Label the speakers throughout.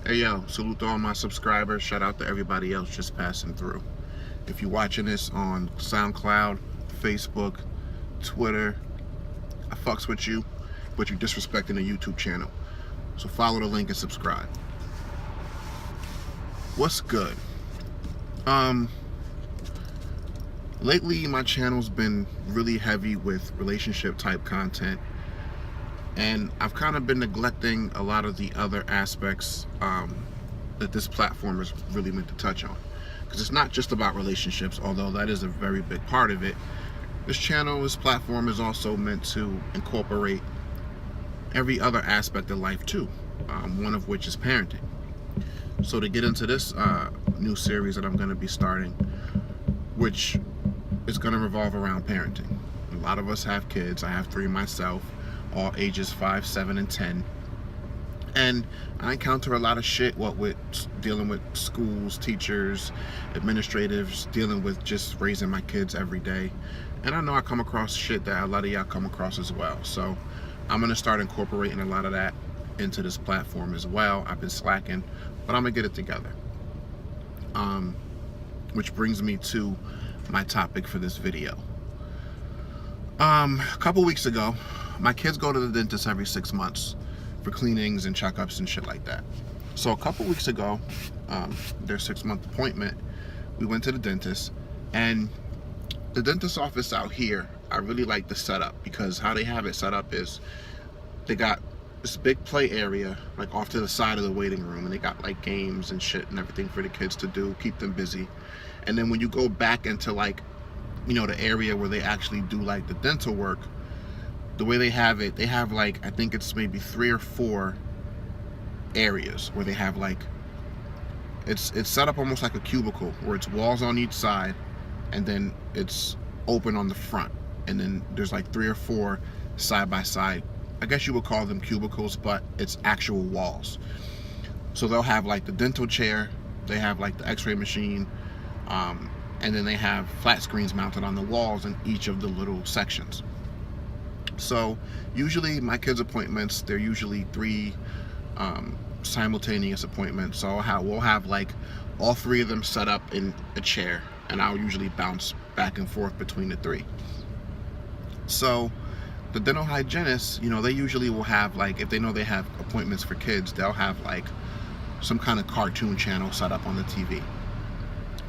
Speaker 1: Hey yo, salute to all my subscribers. Shout out to everybody else just passing through. If you're watching this on SoundCloud, Facebook, Twitter, I fucks with you, but you're disrespecting the YouTube channel. So follow the link and subscribe. What's good? Lately my channel's been really heavy with relationship type content, and I've kind of been neglecting a lot of the other aspects that this platform is really meant to touch on. Because it's not just about relationships, although that is a very big part of it. This platform is also meant to incorporate every other aspect of life too, one of which is parenting. So to get into this new series that I'm going to be starting, which is going to revolve around parenting. A lot of us have kids. I have 3 myself, all ages 5, 7, and 10. And I encounter a lot of shit, what with dealing with schools, teachers, administrators, dealing with just raising my kids every day. And I know I come across shit that a lot of y'all come across as well. So I'm going to start incorporating a lot of that into this platform as well. I've been slacking, but I'm going to get it together. Which brings me to my topic for this video. A couple weeks ago, my kids go to the dentist every 6 months for cleanings and checkups and shit like that. So a couple weeks ago, their 6-month appointment, we went to the dentist, and the dentist office out here, I really like the setup, because how they have it set up is they got this big play area like off to the side of the waiting room, and they got like games and shit and everything for the kids to do, keep them busy. And then when you go back into like, you know, the area where they actually do like the dental work, the way they have it, they have like, I think it's maybe 3 or 4 areas where they have like, it's set up almost like a cubicle where it's walls on each side, and then it's open on the front, and then there's like 3 or 4 side by side. I guess you would call them cubicles, but it's actual walls. So they'll have like the dental chair, they have like the x-ray machine, and then they have flat screens mounted on the walls in each of the little sections. So usually my kids' appointments, they're usually 3 simultaneous appointments. So we'll have like all 3 of them set up in a chair, and I'll usually bounce back and forth between the 3. So the dental hygienists, you know, they usually will have like, if they know they have appointments for kids, they'll have like some kind of cartoon channel set up on the TV.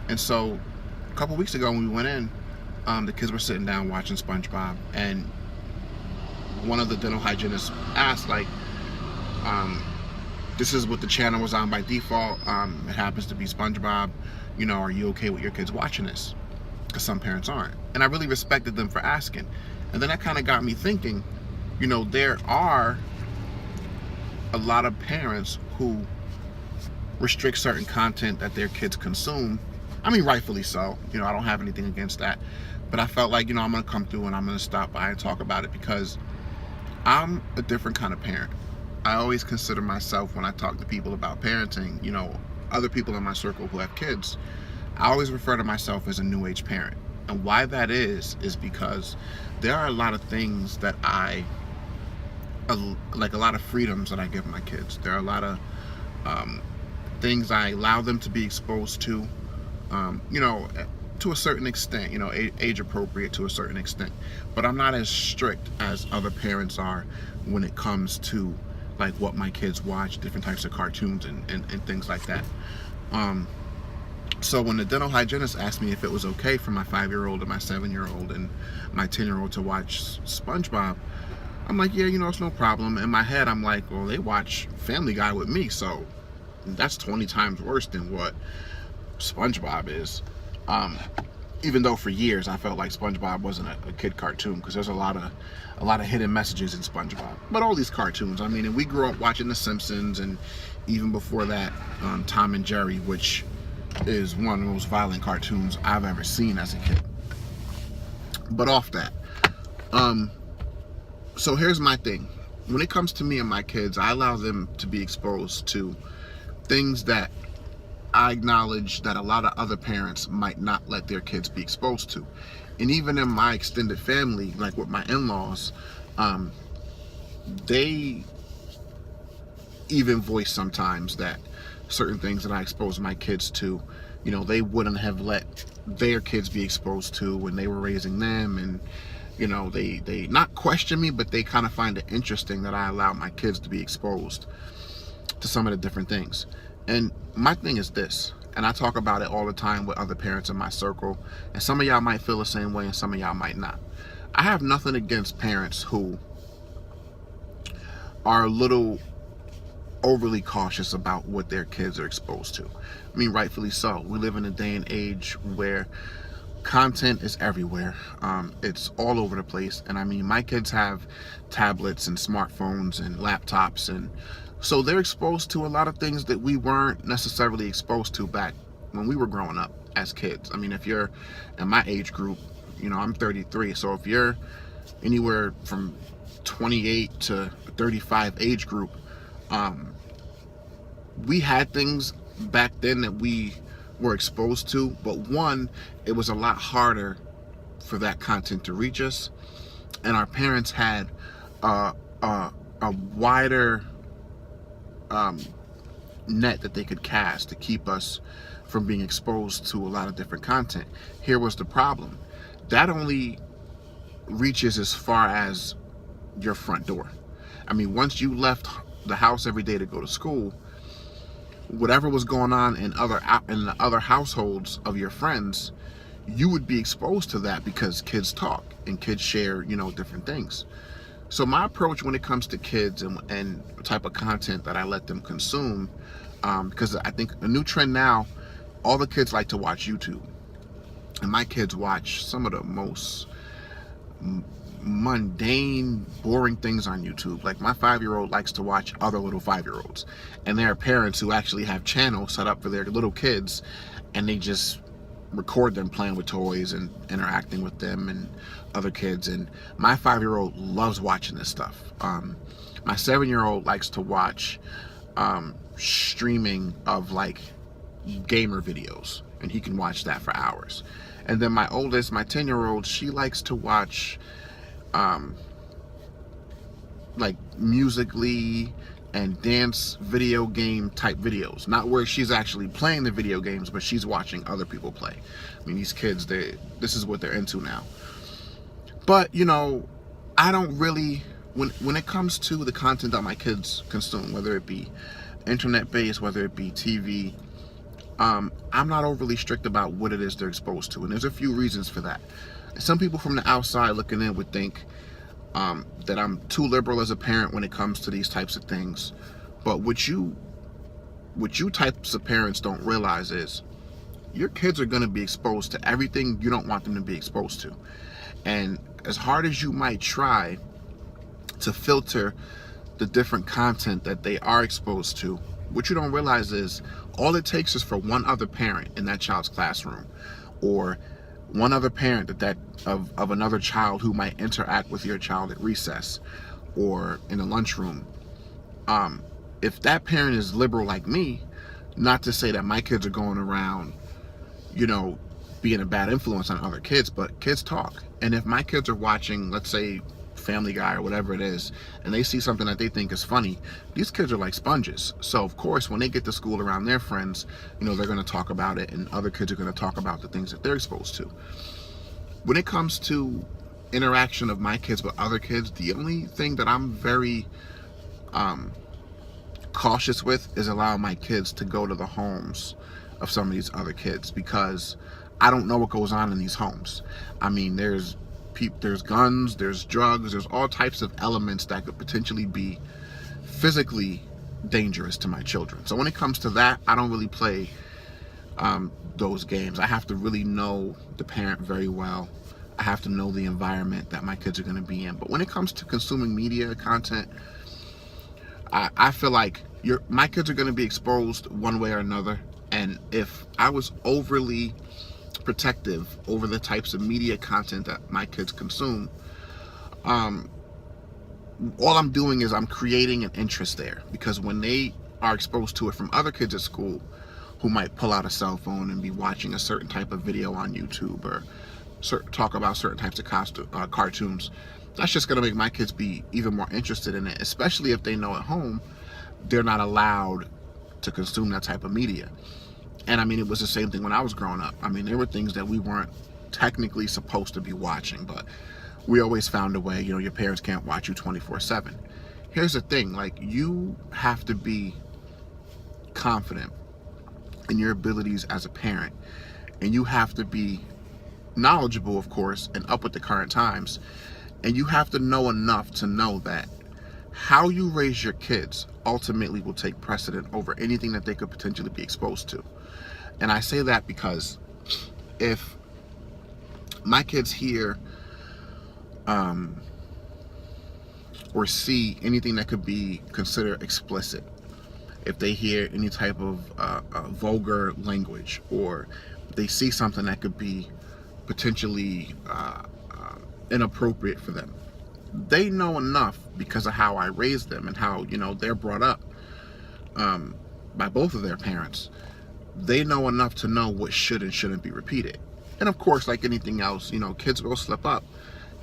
Speaker 1: And so a couple weeks ago when we went in, the kids were sitting down watching SpongeBob, and one of the dental hygienists asked like, this is what the channel was on by default, it happens to be SpongeBob, you know, are you okay with your kids watching this? Because some parents aren't. And I really respected them for asking. And then that kind of got me thinking, you know, there are a lot of parents who restrict certain content that their kids consume. I mean, rightfully so. You know, I don't have anything against that. But I felt like, you know, I'm going to come through and I'm going to stop by and talk about it, because I'm a different kind of parent. I always consider myself, when I talk to people about parenting, you know, other people in my circle who have kids, I always refer to myself as a new age parent. And why that is because there are a lot of things that like a lot of freedoms that I give my kids. There are a lot of things I allow them to be exposed to, you know, to a certain extent, you know, age appropriate to a certain extent. But I'm not as strict as other parents are when it comes to like what my kids watch, different types of cartoons and things like that. So when the dental hygienist asked me if it was okay for my 5-year-old and my 7-year-old and my 10-year-old to watch SpongeBob, I'm like, yeah, you know, it's no problem. In my head, I'm like, well, they watch Family Guy with me, so that's 20 times worse than what SpongeBob is. Even though for years I felt like SpongeBob wasn't a kid cartoon, because there's a lot of hidden messages in SpongeBob. But all these cartoons, I mean, and we grew up watching The Simpsons, and even before that, Tom and Jerry, which is one of the most violent cartoons I've ever seen as a kid. But off that, so here's my thing. When it comes to me and my kids, I allow them to be exposed to things that I acknowledge that a lot of other parents might not let their kids be exposed to. And even in my extended family, like with my in-laws, they even voice sometimes that certain things that I expose my kids to, you know, they wouldn't have let their kids be exposed to when they were raising them. And you know, they not question me, but they kind of find it interesting that I allow my kids to be exposed to some of the different things. And my thing is this, and I talk about it all the time with other parents in my circle, and some of y'all might feel the same way and some of y'all might not. I have nothing against parents who are a little overly cautious about what their kids are exposed to. I mean, rightfully so. We live in a day and age where content is everywhere. It's all over the place. And I mean, my kids have tablets and smartphones and laptops, and so they're exposed to a lot of things that we weren't necessarily exposed to back when we were growing up as kids. I mean, if you're in my age group, you know, I'm 33, so if you're anywhere from 28 to 35 age group, we had things back then that we were exposed to, but one, it was a lot harder for that content to reach us, and our parents had a wider net that they could cast to keep us from being exposed to a lot of different content. Here was the problem: that only reaches as far as your front door. I mean, once you left the house every day to go to school, whatever was going on in the other households of your friends, you would be exposed to that, because kids talk and kids share, you know, different things. So my approach when it comes to kids and the type of content that I let them consume, because I think a new trend now, all the kids like to watch YouTube, and my kids watch some of the most mundane, boring things on YouTube. Like, my 5-year-old likes to watch other little 5-year-olds, and there are parents who actually have channels set up for their little kids, and they just record them playing with toys and interacting with them and other kids. And my 5-year-old loves watching this stuff. My 7-year-old likes to watch streaming of like gamer videos, and he can watch that for hours. And then my oldest, my 10-year-old, she likes to watch like Musically and dance video game type videos, not where she's actually playing the video games, but she's watching other people play. I mean, these kids, this is what they're into now. But you know, I don't really, when it comes to the content that my kids consume, whether it be internet based, whether it be TV, I'm not overly strict about what it is they're exposed to, and there's a few reasons for that. Some people from the outside looking in would think that I'm too liberal as a parent when it comes to these types of things. But what you types of parents don't realize is your kids are going to be exposed to everything you don't want them to be exposed to. And as hard as you might try to filter the different content that they are exposed to, what you don't realize is all it takes is for one other parent in that child's classroom, or one other parent of another child who might interact with your child at recess or in the lunchroom. If that parent is liberal like me, not to say that my kids are going around, you know, being a bad influence on other kids, but kids talk. And if my kids are watching, let's say, Family Guy or whatever it is, and they see something that they think is funny, these kids are like sponges. So of course, when they get to school around their friends, you know, they're going to talk about it, and other kids are going to talk about the things that they're exposed to. When it comes to interaction of my kids with other kids, the only thing that I'm very cautious with is allowing my kids to go to the homes of some of these other kids, because I don't know what goes on in these homes. I mean, there's guns, there's drugs, there's all types of elements that could potentially be physically dangerous to my children. So when it comes to that, I don't really play those games. I have to really know the parent very well. I have to know the environment that my kids are going to be in. But when it comes to consuming media content, I feel like my kids are going to be exposed one way or another. And if I was overly protective over the types of media content that my kids consume, all I'm doing is I'm creating an interest there, because when they are exposed to it from other kids at school who might pull out a cell phone and be watching a certain type of video on YouTube, or talk about certain types of cartoons, that's just going to make my kids be even more interested in it, especially if they know at home they're not allowed to consume that type of media. And I mean, it was the same thing when I was growing up. I mean, there were things that we weren't technically supposed to be watching, but we always found a way. You know, your parents can't watch you 24/7. Here's the thing, like, you have to be confident in your abilities as a parent, and you have to be knowledgeable, of course, and up with the current times, and you have to know enough to know that how you raise your kids ultimately will take precedent over anything that they could potentially be exposed to. And I say that because if my kids hear or see anything that could be considered explicit, if they hear any type of vulgar language, or they see something that could be potentially inappropriate for them, they know enough because of how I raised them and how, you know, they're brought up by both of their parents. They know enough to know what should and shouldn't be repeated. And of course, like anything else, you know, kids will slip up,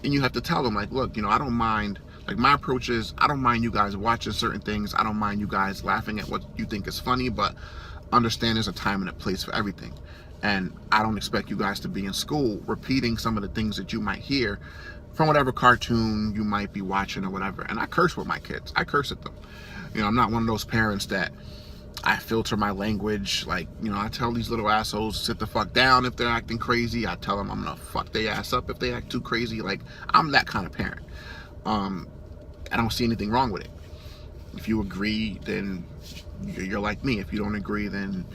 Speaker 1: and you have to tell them, like, look, you know, I don't mind. Like, my approach is, I don't mind you guys watching certain things. I don't mind you guys laughing at what you think is funny, but understand there's a time and a place for everything. And I don't expect you guys to be in school repeating some of the things that you might hear from whatever cartoon you might be watching or whatever. And I curse with my kids. I curse at them. You know, I'm not one of those parents that I filter my language. Like, you know, I tell these little assholes, sit the fuck down if they're acting crazy. I tell them I'm gonna fuck their ass up if they act too crazy. Like, I'm that kind of parent. I don't see anything wrong with it. If you agree, then you're like me. If you don't agree, then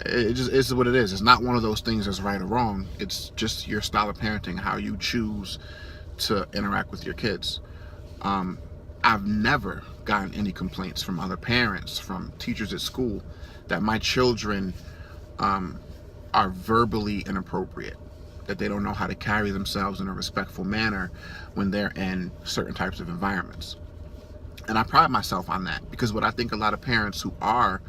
Speaker 1: it just is what it is. It's not one of those things that's right or wrong. It's just your style of parenting, how you choose to interact with your kids. I've never gotten any complaints from other parents, from teachers at school, that my children are verbally inappropriate, that they don't know how to carry themselves in a respectful manner when they're in certain types of environments. And I pride myself on that, because what I think a lot of parents who are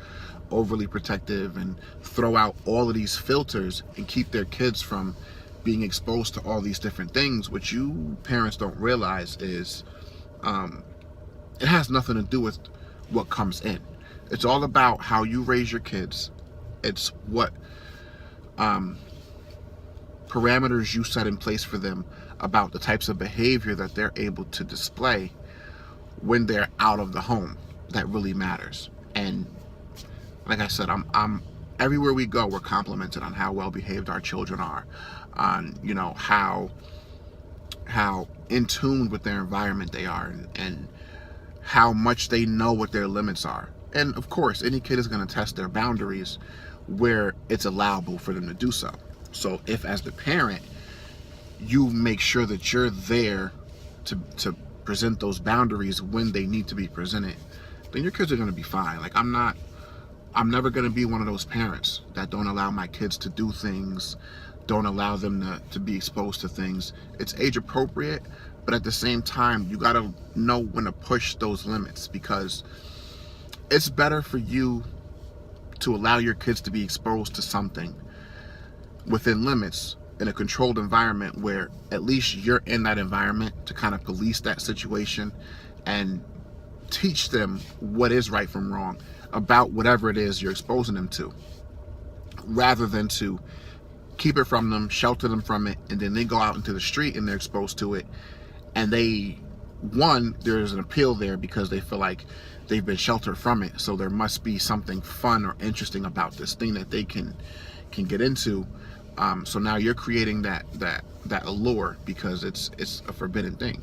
Speaker 1: overly protective and throw out all of these filters and keep their kids from being exposed to all these different things, what you parents don't realize is it has nothing to do with what comes in. It's all about how you raise your kids. It's what parameters you set in place for them about the types of behavior that they're able to display when they're out of the home that really matters. And like I said, I'm everywhere we go, we're complimented on how well behaved our children are, on, you know, how in tune with their environment they are, and how much they know what their limits are. And of course, any kid is going to test their boundaries where it's allowable for them to do so. So if, as the parent, you make sure that you're there to present those boundaries when they need to be presented, then your kids are going to be fine. Like, I'm never going to be one of those parents that don't allow my kids to do things, don't allow them to be exposed to things. It's age appropriate, but at the same time, you got to know when to push those limits, because it's better for you to allow your kids to be exposed to something within limits in a controlled environment where at least you're in that environment to kind of police that situation and teach them what is right from wrong about whatever it is you're exposing them to, rather than to keep it from them, shelter them from it, and then they go out into the street and they're exposed to it, and there's an appeal there because they feel like they've been sheltered from it, so there must be something fun or interesting about this thing that they can get into. So now you're creating that allure because it's a forbidden thing.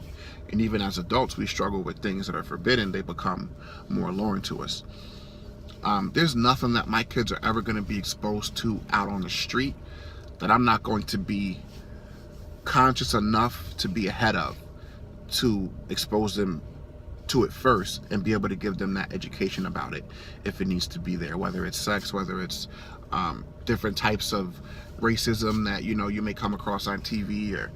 Speaker 1: And even as adults, we struggle with things that are forbidden. They become more alluring to us. There's nothing that my kids are ever going to be exposed to out on the street that I'm not going to be conscious enough to be ahead of, to expose them to it first and be able to give them that education about it if it needs to be there, whether it's sex, whether it's different types of racism that, you know, you may come across on TV, or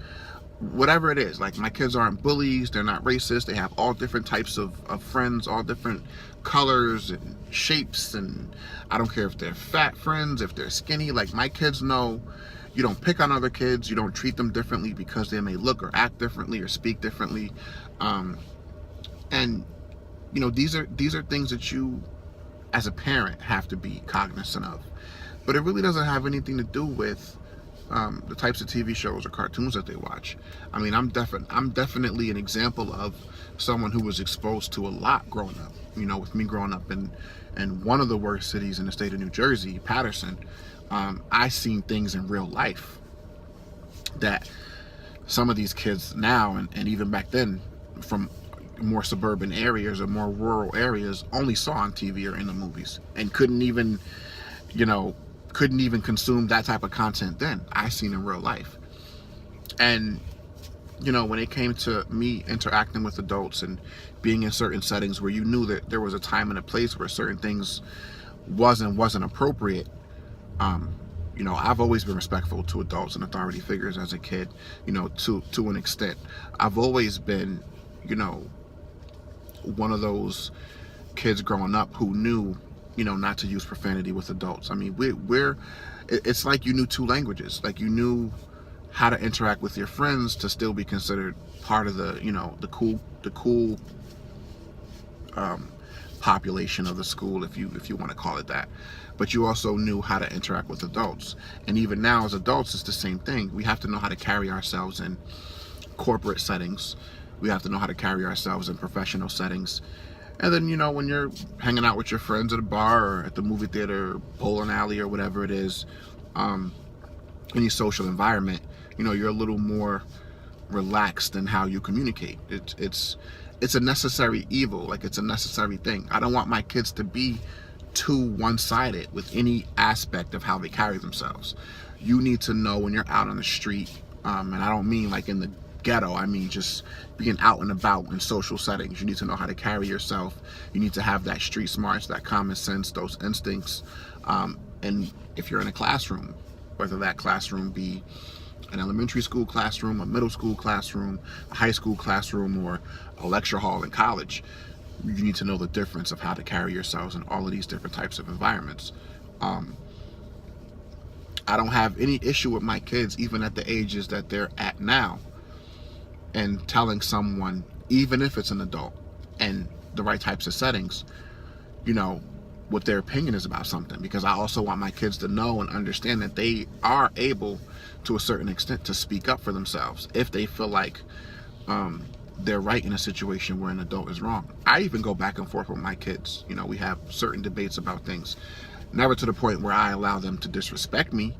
Speaker 1: whatever it is. Like, my kids aren't bullies, they're not racist, they have all different types of friends, all different colors and shapes, and I don't care if they're fat friends, if they're skinny. Like, my kids know you don't pick on other kids, you don't treat them differently because they may look or act differently or speak differently. And these are things that you as a parent have to be cognizant of. But it really doesn't have anything to do with the types of TV shows or cartoons that they watch. I mean, I'm definitely an example of someone who was exposed to a lot growing up. With me growing up in one of the worst cities in the state of New Jersey, Patterson, I seen things in real life that some of these kids now, and even back then, from more suburban areas or more rural areas, only saw on TV or in the movies, and couldn't even consume that type of content then. I seen in real life. And when it came to me interacting with adults and being in certain settings where you knew that there was a time and a place where certain things wasn't appropriate, I've always been respectful to adults and authority figures as a kid, to an extent. I've always been, one of those kids growing up who knew, not to use profanity with adults. I mean, it's like you knew two languages. Like, you knew how to interact with your friends to still be considered part of the, the cool population of the school, if you want to call it that. But you also knew how to interact with adults. And even now as adults, it's the same thing. We have to know how to carry ourselves in corporate settings. We have to know how to carry ourselves in professional settings. And then, when you're hanging out with your friends at a bar or at the movie theater, or bowling alley, or whatever it is, any social environment, you're a little more relaxed in how you communicate. It's a necessary evil. Like, it's a necessary thing. I don't want my kids to be too one-sided with any aspect of how they carry themselves. You need to know when you're out on the street, and I don't mean like in the ghetto, I mean just being out and about in social settings. You need to know how to carry yourself. You need to have that street smarts, that common sense, those instincts. And if you're in a classroom, whether that classroom be an elementary school classroom, a middle school classroom, a high school classroom, or a lecture hall in college, you need to know the difference of how to carry yourselves in all of these different types of environments. I don't have any issue with my kids, even at the ages that they're at now, and telling someone, even if it's an adult and the right types of settings, what their opinion is about something, because I also want my kids to know and understand that they are able, to a certain extent, to speak up for themselves if they feel like they're right in a situation where an adult is wrong. I even go back and forth with my kids. We have certain debates about things, never to the point where I allow them to disrespect me,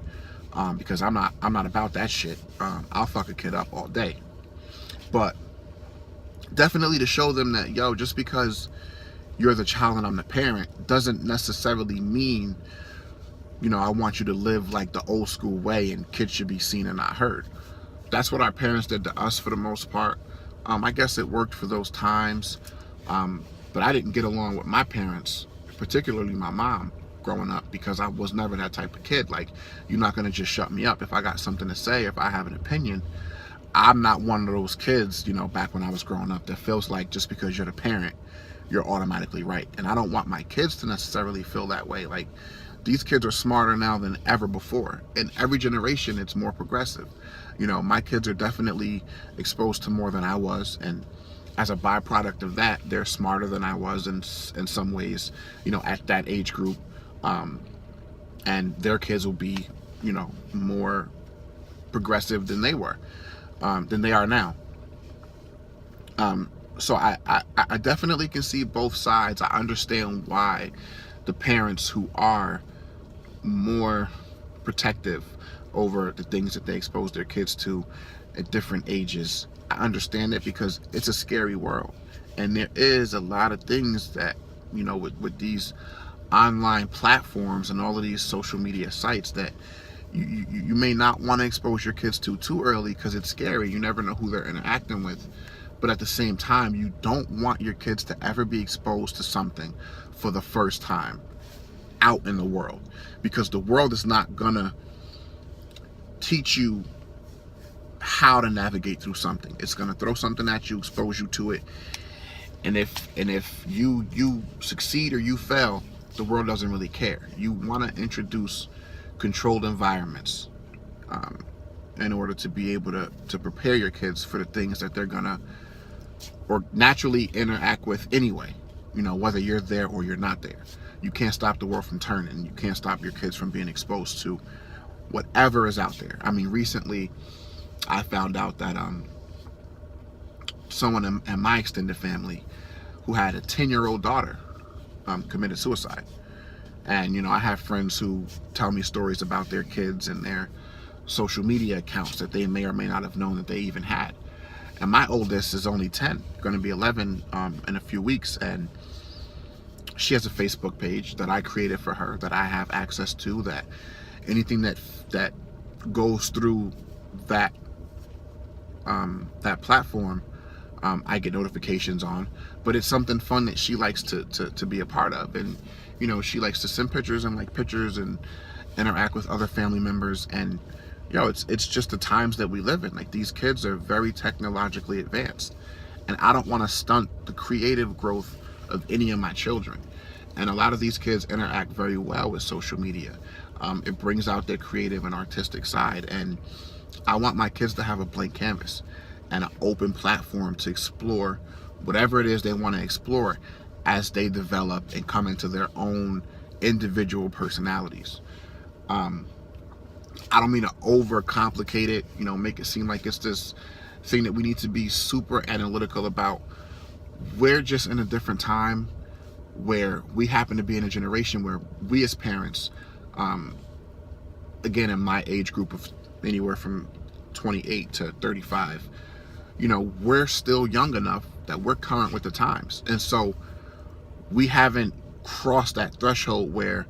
Speaker 1: because I'm not about that shit. I'll fuck a kid up all day. But definitely to show them that, just because you're the child and I'm the parent doesn't necessarily mean, I want you to live like the old school way and kids should be seen and not heard. That's what our parents did to us for the most part. I guess it worked for those times, but I didn't get along with my parents, particularly my mom, growing up, because I was never that type of kid. Like, you're not going to just shut me up. If I got something to say, if I have an opinion, I'm not one of those kids, back when I was growing up, that feels like just because you're the parent, you're automatically right. And I don't want my kids to necessarily feel that way. Like, these kids are smarter now than ever before. In every generation, it's more progressive. My kids are definitely exposed to more than I was. And as a byproduct of that, they're smarter than I was in some ways, at that age group. And their kids will be, more progressive than they were. Than they are now. So I definitely can see both sides. I understand why the parents who are more protective over the things that they expose their kids to at different ages. I understand it, because it's a scary world. And there is a lot of things that, with these online platforms and all of these social media sites that you may not want to expose your kids to too early, because it's scary. You never know who they're interacting with. But at the same time, you don't want your kids to ever be exposed to something for the first time out in the world, because the world is not gonna teach you how to navigate through something. It's gonna throw something at you, expose you to it, and if you succeed or you fail, the world doesn't really care. You want to introduce controlled environments in order to be able to prepare your kids for the things that they're gonna or naturally interact with anyway. whether you're there or you're not there. You can't stop the world from turning. You can't stop your kids from being exposed to whatever is out there. I mean, recently I found out that someone in my extended family who had a 10-year-old daughter committed suicide. And I have friends who tell me stories about their kids and their social media accounts that they may or may not have known that they even had. And my oldest is only 10, going to be 11 in a few weeks, and she has a Facebook page that I created for her, that I have access to, that anything that goes through that platform, I get notifications on. But it's something fun that she likes to be a part of. And she likes to send pictures and like pictures and interact with other family members. And it's just the times that we live in. Like, these kids are very technologically advanced, and I don't want to stunt the creative growth of any of my children. And a lot of these kids interact very well with social media. It brings out their creative and artistic side, and I want my kids to have a blank canvas and an open platform to explore whatever it is they want to explore as they develop and come into their own individual personalities. I don't mean to overcomplicate it, make it seem like it's this thing that we need to be super analytical about. We're just in a different time where we happen to be in a generation where we as parents, again, in my age group of anywhere from 28 to 35, we're still young enough that we're current with the times. And so we haven't crossed that threshold where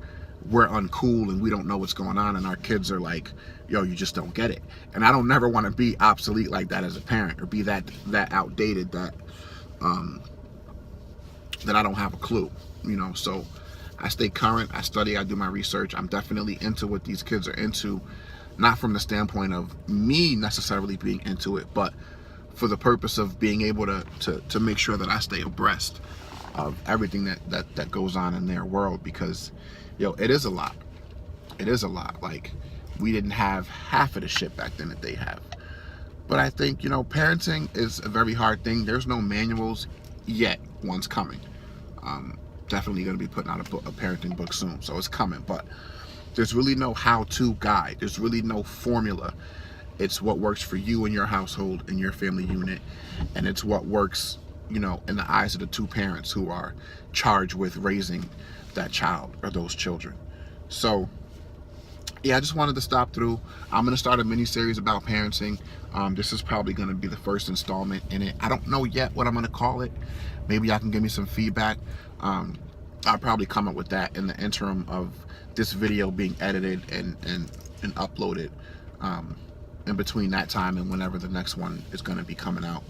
Speaker 1: we're uncool and we don't know what's going on, and our kids are like, yo, you just don't get it. And I don't never want to be obsolete like that as a parent, or be that outdated that I don't have a clue. So I stay current, I study, I do my research. I'm definitely into what these kids are into, not from the standpoint of me necessarily being into it, but for the purpose of being able to make sure that I stay abreast of everything that goes on in their world. Because it is a lot. It is a lot. Like, we didn't have half of the shit back then that they have. But I think, parenting is a very hard thing. There's no manuals yet. One's coming. Definitely going to be putting out a parenting book soon, so it's coming. But there's really no how-to guide. There's really no formula. It's what works for you and your household and your family unit, and it's what works, in the eyes of the two parents who are charged with raising that child or those children. So yeah, I just wanted to stop through. I'm going to start a mini-series about parenting. This is probably going to be the first installment in it. I don't know yet what I'm going to call it. Maybe y'all can give me some feedback. I'll probably come up with that in the interim of this video being edited and uploaded, in between that time and whenever the next one is going to be coming out.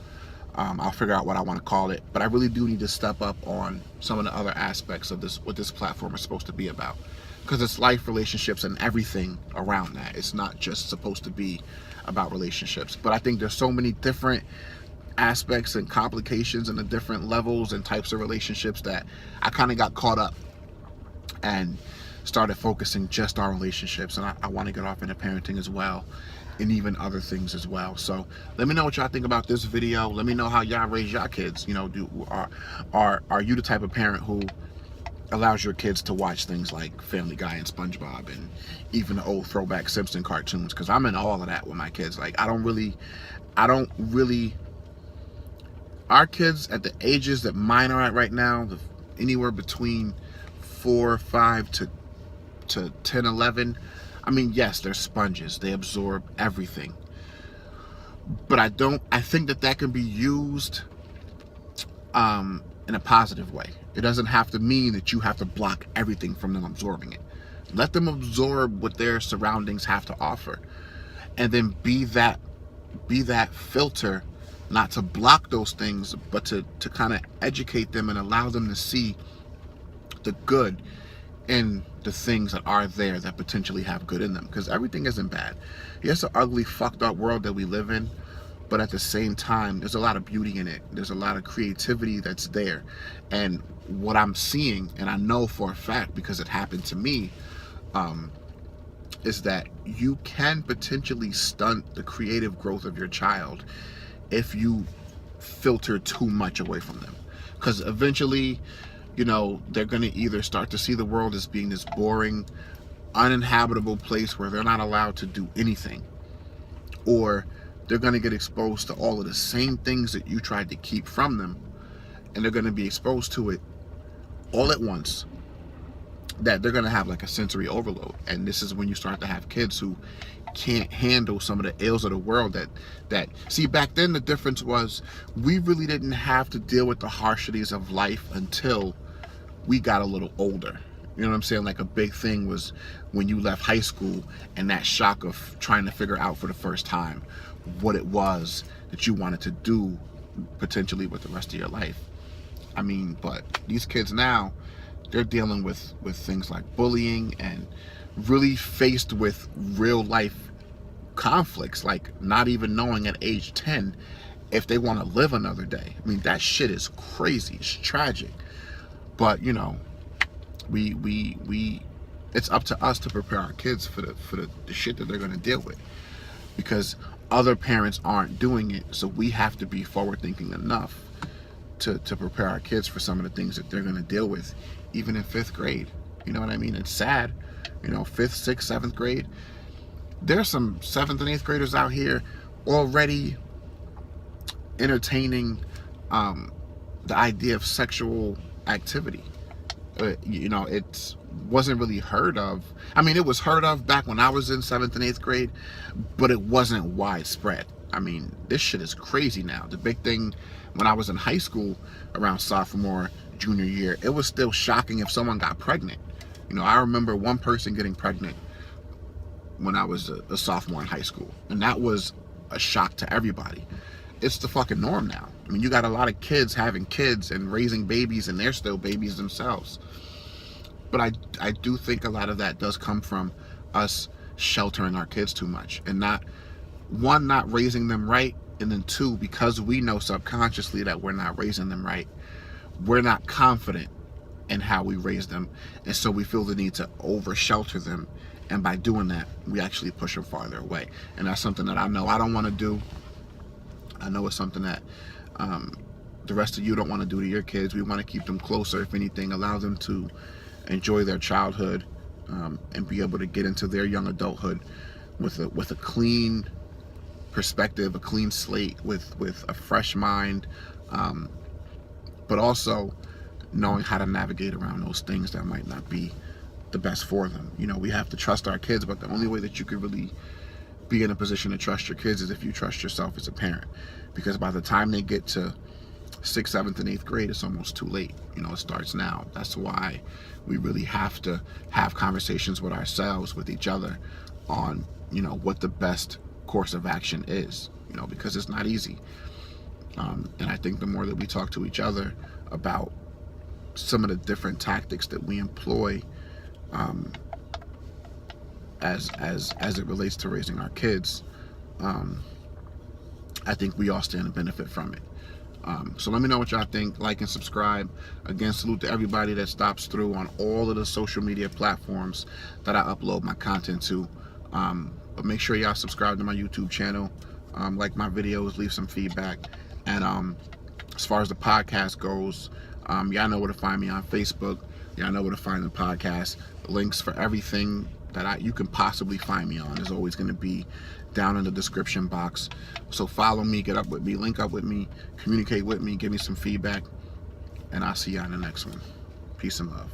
Speaker 1: I'll figure out what I want to call it, but I really do need to step up on some of the other aspects of this, what this platform is supposed to be about, because it's life, relationships, and everything around that. It's not just supposed to be about relationships, but I think there's so many different aspects and complications and the different levels and types of relationships that I kind of got caught up and started focusing just on relationships. And I want to get off into parenting as well, and even other things as well. So let me know what y'all think about this video. Let me know how y'all raise y'all kids. Are you the type of parent who allows your kids to watch things like Family Guy and SpongeBob and even the old throwback Simpson cartoons? Because I'm in all of that with my kids. Like, I don't really our kids at the ages that mine are at right now, anywhere between 4, 5 to 10, 11, I mean, yes, they're sponges. They absorb everything. But I think that can be used in a positive way. It doesn't have to mean that you have to block everything from them absorbing it. Let them absorb what their surroundings have to offer. And then be that filter, not to block those things, but to kind of educate them and allow them to see the good in the things that are there that potentially have good in them. Because everything isn't bad. Yes, an ugly, fucked up world that we live in, but at the same time, there's a lot of beauty in it. There's a lot of creativity that's there. And what I'm seeing, and I know for a fact because it happened to me, is that you can potentially stunt the creative growth of your child if you filter too much away from them. Because eventually they're going to either start to see the world as being this boring, uninhabitable place where they're not allowed to do anything, or they're going to get exposed to all of the same things that you tried to keep from them, and they're going to be exposed to it all at once, that they're going to have like a sensory overload. And this is when you start to have kids who can't handle some of the ills of the world. That see, back then the difference was we really didn't have to deal with the harshities of life until we got a little older. You know what I'm saying? Like, a big thing was when you left high school and that shock of trying to figure out for the first time what it was that you wanted to do potentially with the rest of your life. I mean, but these kids now, they're dealing with things like bullying and really faced with real life conflicts, like not even knowing at age 10 if they want to live another day. I mean, that shit is crazy. It's tragic. But we it's up to us to prepare our kids for the shit that they're going to deal with, because other parents aren't doing it. So we have to be forward thinking enough to prepare our kids for some of the things that they're going to deal with, even in 5th grade. You know what I mean? It's sad. 5th, 6th, 7th grade. There's some 7th and 8th graders out here already entertaining the idea of sexual activity. It wasn't really heard of. I mean, it was heard of back when I was in 7th and 8th grade, but it wasn't widespread. I mean, this shit is crazy now. The big thing when I was in high school around sophomore, junior year, it was still shocking if someone got pregnant. I remember one person getting pregnant when I was a sophomore in high school, and that was a shock to everybody. It's the fucking norm now. I mean, you got a lot of kids having kids and raising babies, and they're still babies themselves. But I do think a lot of that does come from us sheltering our kids too much, and not raising them right, and then 2, because we know subconsciously that we're not raising them right, we're not confident in how we raise them, and so we feel the need to over shelter them, and by doing that we actually push them farther away. And that's something that I know I don't want to do. I know it's something that the rest of you don't want to do to your kids. We want to keep them closer. If anything, allow them to enjoy their childhood and be able to get into their young adulthood with a clean perspective, a clean slate, with a fresh mind, but also knowing how to navigate around those things that might not be the best for them. We have to trust our kids, but the only way that you could really be in a position to trust your kids is if you trust yourself as a parent, because by the time they get to 6th, 7th, and 8th grade, it's almost too late. It starts now. That's why we really have to have conversations with ourselves, with each other, on what the best course of action is, because it's not easy. And I think the more that we talk to each other about some of the different tactics that we employ as it relates to raising our kids, I think we all stand to benefit from it. So let me know what y'all think. Like and subscribe. Again, salute to everybody that stops through on all of the social media platforms that I upload my content to. But make sure y'all subscribe to my YouTube channel, like my videos, leave some feedback. And as far as the podcast goes, y'all know where to find me on Facebook. Y'all know where to find the podcast. Links for everything that you can possibly find me on is always going to be down in the description box. So follow me, get up with me, link up with me, communicate with me, give me some feedback, and I'll see you on the next one. Peace and love.